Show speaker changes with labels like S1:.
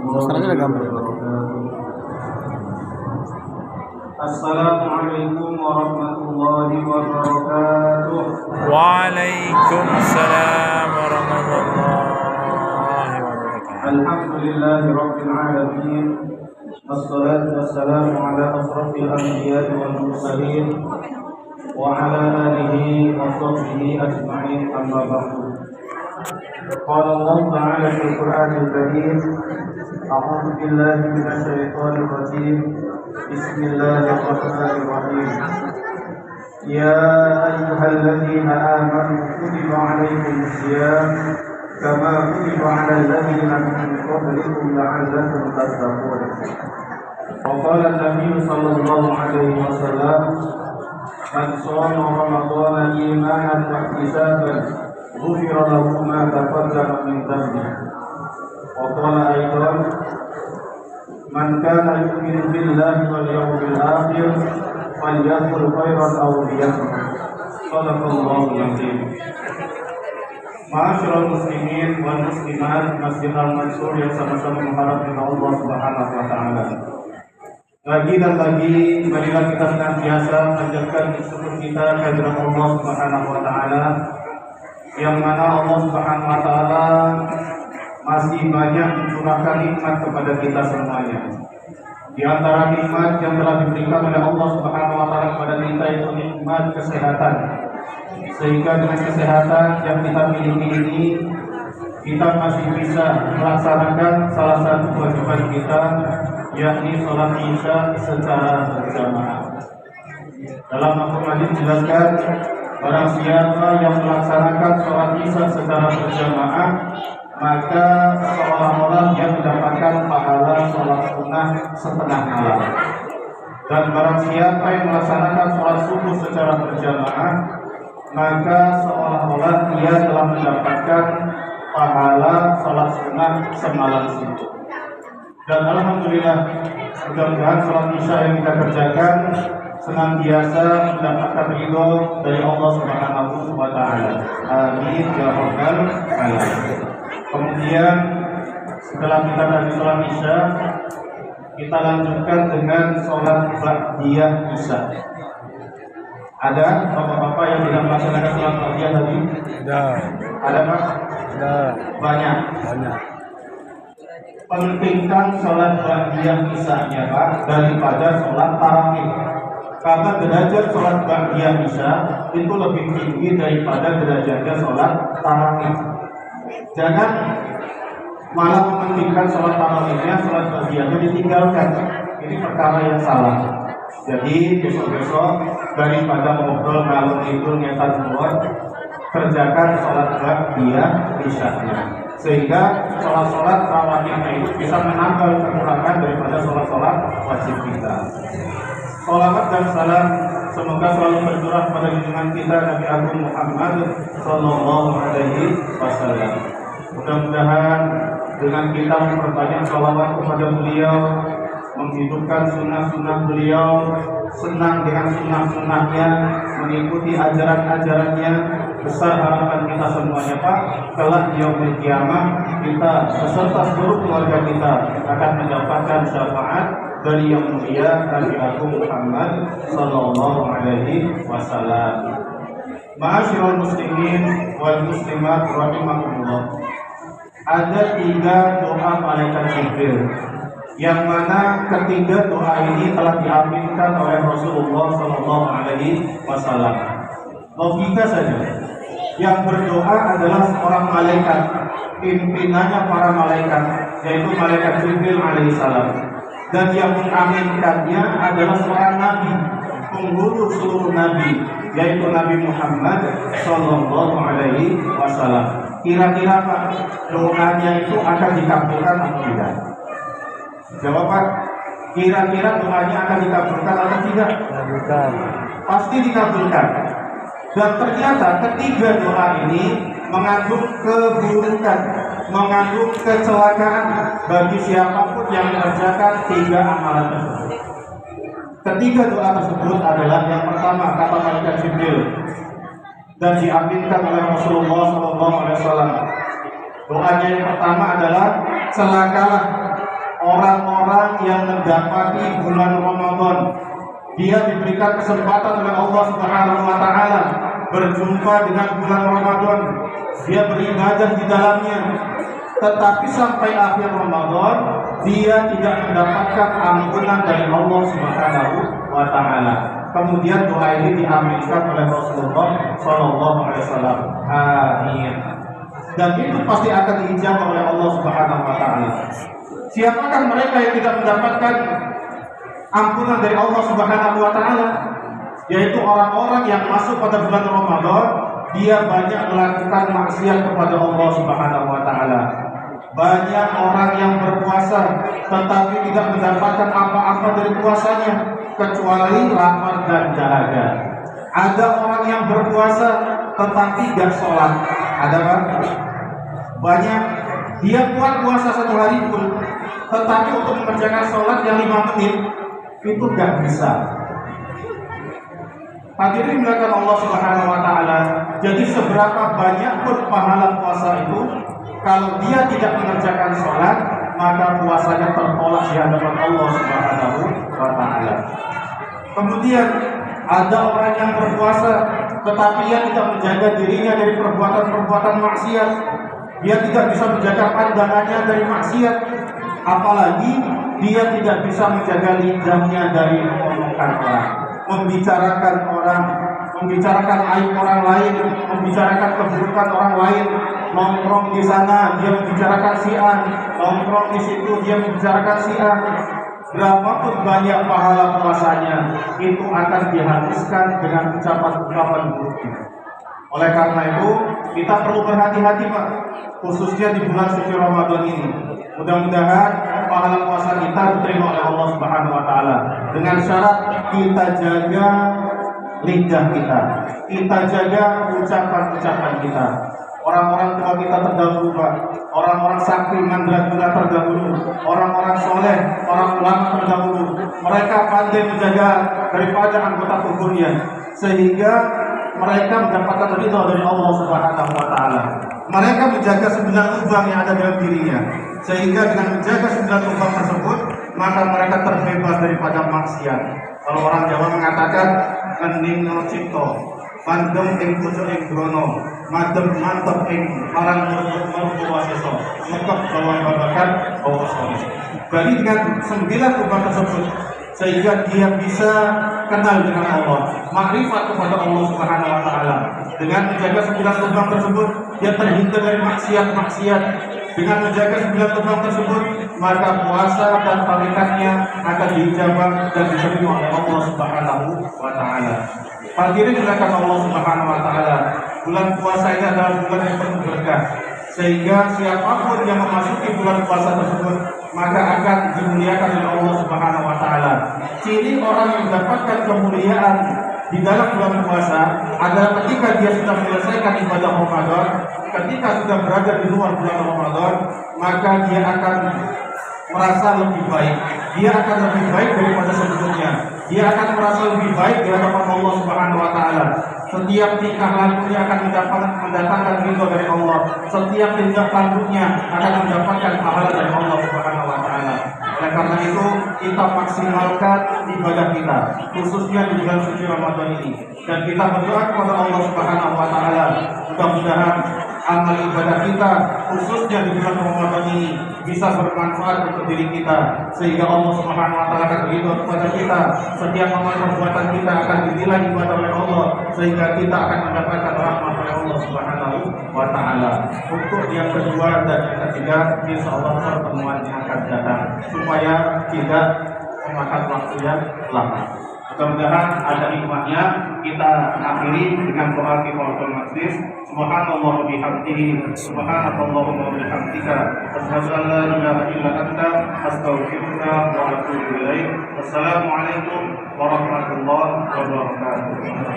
S1: Sekarang ada gambar.
S2: Assalamualaikum warahmatullahi wabarakatuh.
S3: Waalaikumsalam warahmatullahi wabarakatuh.
S2: Alhamdulillahi rabbil alamin. Wassalatu wassalamu ala asrafil anbiya'i wal mursalin wa ala alihi wa sahbihi ajma'in, amma ba'du. Qala Allah ta'ala fil Qur'anil Karim, a'udzu billahi minasy syaithanir rajim. Bismillahirrahmanirrahim. Ya ayyuhalladzina amanu kutiba 'alaikumus shiyam kama kutiba 'alal ladzina min qablikum la'allakum tattaqun. Wa qala an-nabiy sallallahu alaihi wasallam, man shoma ramadhana imanan wa ihtisaban ghufira lahu ma taqaddama min dhanbihi. Wa qala aidan, man kana yu'minu billahi wal yawmil akhir falyaqul khairan aw liyasmut. Shadaqallahu al-azim. Ma'asyiral muslimin wal muslimat, Masjid Al-Mansur yang sama-sama mengharap kepada Allah Subhanahu wa taala. Lagi dan lagi marilah kita senantiasa panjatkan syukur kita kehadirat Allah Subhanahu wa taala, yang mana Allah Subhanahu wa taala masih banyak mencurahkan nikmat kepada kita semuanya. Di antara nikmat yang telah diberikan oleh Allah Subhanahu wa taala kepada kita itu nikmat kesehatan. Sehingga dengan kesehatan yang kita miliki ini, kita masih bisa melaksanakan salah satu kewajiban kita, yakni sholat Isya secara berjamaah. Dalam Al-Qur'an dijelaskan, barang siapa yang melaksanakan sholat Isya secara berjamaah, maka seolah-olah dia mendapatkan pahala sholat sunnah setengah malam. Dan barang siapa yang melaksanakan sholat subuh secara berjamaah, maka seolah-olah dia telah mendapatkan pahala sholat sunnah semalam itu. Dan alhamdulillah, mudah-mudahan sholat Isya yang kita kerjakan senantiasa mendapatkan ridho dari Allah Subhanahu wa taala. Amin ya rabbal alamin. Kemudian setelah kita dari sholat Isya, kita lanjutkan dengan sholat ba'diyah Isya. Ada bapak-bapak yang tidak melaksanakan sholat ba'diyah tadi? Ada Pak?
S1: Ada.
S2: Banyak. Pentingkan sholat ba'diyah Isya-nya Pak daripada sholat tarawih. Karena derajat sholat ba'diyah Isya itu lebih tinggi daripada derajatnya sholat tarawih. Jangan malah mementingkan sholat tarawihnya, sholat ba'diyahnya ditinggalkan. Ini perkara yang salah. Jadi besok-besok daripada ngobrol ngalor itu nyetan buat, kerjakan sholat ba'diyah Isya-nya. Sehingga sholat-sholat tarawihnya itu bisa menambah kekurangan daripada sholat-sholat wajib kita. Salawat dan salam semoga selalu bercurah pada junjungan kita Nabi Agung Muhammad Sallallahu Alaihi Wasallam. Mudah-mudahan dengan kita memperbanyak salawat kepada beliau, menghidupkan sunnah-sunnah beliau, senang dengan sunnah-sunnahnya, mengikuti ajaran-ajarannya, besar harapan kita semuanya Pak, kelak di yaumil qiyamah kita beserta seluruh keluarga kita akan mendapatkan syafaat dari yang mulia Nabi Agung Muhammad Sallallahu Alaihi Wasallam. Ma'asyiral muslimin wal muslimat rahimakumullah. Ada 3 doa malaikat Jibril, yang mana ketiga doa ini telah diaminkan oleh Rasulullah Sallallahu Alaihi Wasallam. Logika saja, yang berdoa adalah seorang malaikat, pimpinannya para malaikat, yaitu malaikat Jibril alaihissalam. Dan yang mengaminkannya adalah seorang nabi, penghulu seluruh nabi, yaitu Nabi Muhammad Sallallahu Alaihi Wasallam. Kira-kira Pak, doanya itu akan dikabulkan atau tidak? Jawab Pak, kira-kira doanya akan dikabulkan atau tidak?
S1: Dikabulkan.
S2: Pasti dikabulkan. Dan ternyata ketiga doa ini mengandung keburukan, mengandung kecelakaan bagi siapapun yang mengerjakan 3 amalan tersebut. Ketiga doa tersebut adalah yang pertama kata malaikat Jibril dan diaminkan oleh Rasulullah SAW. Doanya yang pertama adalah celakalah mendapati bulan Ramadan, dia diberikan kesempatan oleh Allah Subhanahu wa taala berjumpa dengan bulan Ramadan, dia beribadah di dalamnya, tetapi sampai akhir Ramadan dia tidak mendapatkan ampunan dari Allah Subhanahu wa taala. Kemudian doa ini diaminkan oleh Rasulullah Shallallahu Alaihi Wasallam. Amin. Dan itu pasti akan diijabah oleh Allah Subhanahu wa taala. Siapakah mereka yang tidak mendapatkan ampunan dari Allah Subhanahu wa taala? Yaitu orang-orang yang masuk pada bulan Ramadan, dia banyak melakukan maksiat kepada Allah Subhanahu wa taala. Banyak orang yang berpuasa tetapi tidak mendapatkan apa-apa dari puasanya kecuali lapar dan dahaga. Ada orang yang berpuasa tetapi tidak sholat. Ada kan? Banyak dia buat puasa satu hari pun, tetapi untuk mengerjakan sholat yang 5 menit itu nggak bisa. Hadirin dimuliakan Allah Subhanahu wa taala. Jadi seberapa banyak pun pahala puasa itu, kalau dia tidak mengerjakan sholat, maka puasanya tertolak di hadapan Allah Subhanahu wa taala. Kemudian ada orang yang berpuasa tetapi ia tidak menjaga dirinya dari perbuatan-perbuatan maksiat. Dia tidak bisa menjaga pandangannya dari maksiat, apalagi dia tidak bisa menjaga lidahnya dari mengomongkan orang, membicarakan orang, membicarakan aib orang lain, membicarakan keburukan orang lain. Nongkrong di sana dia membicarakan si A, nongkrong di situ dia membicarakan si A. Berapapun banyak pahala puasanya, itu akan dihabiskan dengan ucapan-ucapan buruk. Oleh karena itu, kita perlu berhati-hati Pak, khususnya di bulan suci Ramadan ini. Mudah-mudahan pahala puasa kita diterima oleh Allah Subhanahu wa taala dengan syarat kita jaga lidah kita jaga ucapan-ucapan kita. Orang-orang tua kita terdahulu Pak, orang-orang sakti mandraguna terdahulu, orang-orang soleh, orang ulama terdahulu, mereka pandai menjaga daripada anggota tubuhnya sehingga mereka mendapatkan ridha dari Allah Subhanahu wa taala. Mereka menjaga 9 lubang yang ada dalam dirinya, sehingga dengan menjaga 9 lubang tersebut, maka mereka terbebas daripada maksiat. Kalau orang Jawa mengatakan kening no cipto, mandem ing pucuk ing grono, madem mantep ing marang murmur waseso, mekep bawang babakan bawa sore. Jadi dengan 9 lubang tersebut, sehingga dia bisa kenal dengan Allah, makrifat kepada Allah Subhanahu wa taala. Dengan menjaga 9 lubang tersebut, dia terhindar dari maksiat-maksiat. Dengan menjaga 9 lubang tersebut, maka puasa dan tarikatnya akan diijabah dan diterima oleh Allah Subhanahu wa taala. Hadirin dimuliakan Allah Subhanahu wa taala. Bulan puasa ini adalah bulan yang penuh berkah, sehingga siapapun yang memasuki bulan puasa tersebut maka akan dimuliakan oleh Allah Subhanahu wa taala. Ciri orang yang mendapatkan kemuliaan di dalam bulan puasa adalah ketika dia sudah menyelesaikan ibadah Ramadan, ketika sudah berada di luar bulan Ramadan, maka dia akan merasa lebih baik. Dia akan lebih baik daripada sebelumnya. Dia akan merasa lebih baik di hadapan Allah Subhanahu wa taala. Setiap tingkah lakunya akan mendatangkan ridho dari Allah. Setiap tindak lanjutnya akan mendapatkan pahala dari Allah Subhanahu wa taala. Oleh karena itu, kita maksimalkan ibadah kita, khususnya di bulan suci Ramadan ini. Dan kita berdoa kepada Allah Subhanahu wa taala, mudah-mudahan amal ibadah kita khususnya di bulan Ramadan ini bisa bermanfaat untuk diri kita, sehingga Allah Subhanahu wa taala akan ridho kepada kita. Setiap amal perbuatan kita akan dinilai ibadah oleh Allah, sehingga kita akan mendapatkan rahmat oleh Allah Subhanahu wa taala. Untuk yang kedua dan yang ketiga, insyaallah pertemuan yang akan datang, supaya tidak memakan waktu yang lama. Mudah-mudahan ada hikmahnya. Kita akhiri dengan doa kifaratul majlis. Subhanallah bihamdihi, subhanakallahumma wa bihamdika, asyhadu an la ilaha illa anta, astaghfiruka wa atubu ilaik. Wassalamualaikum warahmatullahi wabarakatuh.